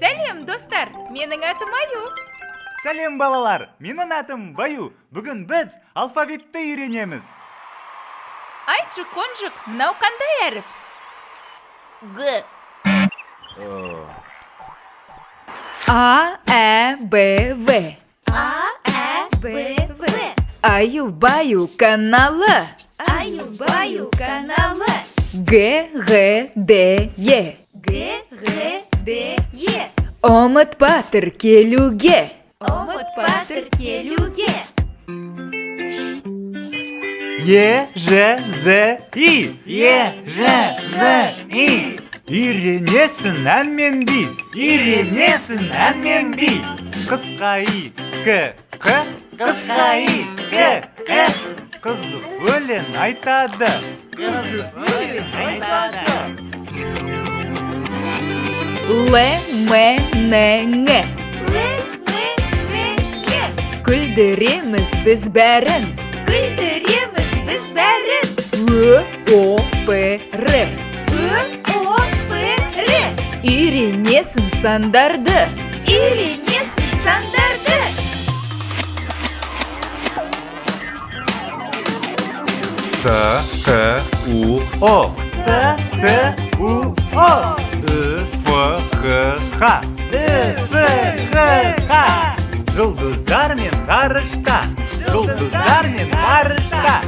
Сәлем, достар, менің атым Аю. Сәлем балалар, менің атым Баю. Бүгін біз алфавитті үйренеміз. Айтшы, қонжық, мынау қандай әріп? Г. А, Ә, Б, В. А, Ә, Б, В. Аю-баю каналы. Аю-баю каналы. Г, Г, Д, Е. Г, Г, Д, Е. Омыт батыр келуге. Омыт батыр келуге. Е, Ж, З, И. Е, Ж, З, И. Үйренесің ән мен би. Үйренесің ән мен би. Қысқа И, К, Қ. Қысқа И, К, Қ. Қызық өлең айтады. Қызық өлең айтады. Л, М, Н, Ң. Л, М, Н, Ң. Күлдіреміз біз бәрін. Күлдіреміз біз бәрін. Ö, О, П, Р. Ö, О, П, Р. Үйренесің сандарды. Үйренесің сандарды. С, Т, У, О. С, Т, У, О. Ü, Ф, Х, Х. Ü, Ф, Х, Х. Жұлдыздар мен ғарышта. Жұлдыздар мен ғарышта.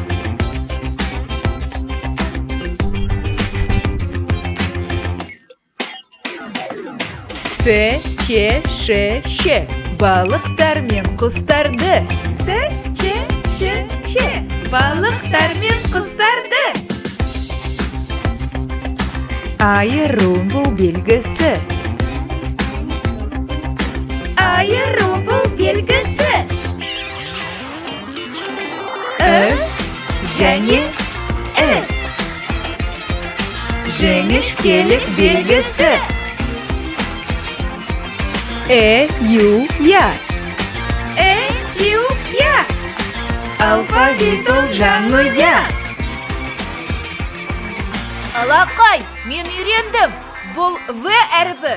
С, Ч, Ш, Щ. Балықтар мен құстарды. С, Ч, Ш, Щ. Балықтар мен құстарды. Айыру бұл белгісі. Айыру бұл белгісі. Ү және І. Жіңішкелік белгісі. Ю, Я. Ю, Я. Алфавит ол жанұя. Алақай, мен үйрендім. Бұл В әрбі.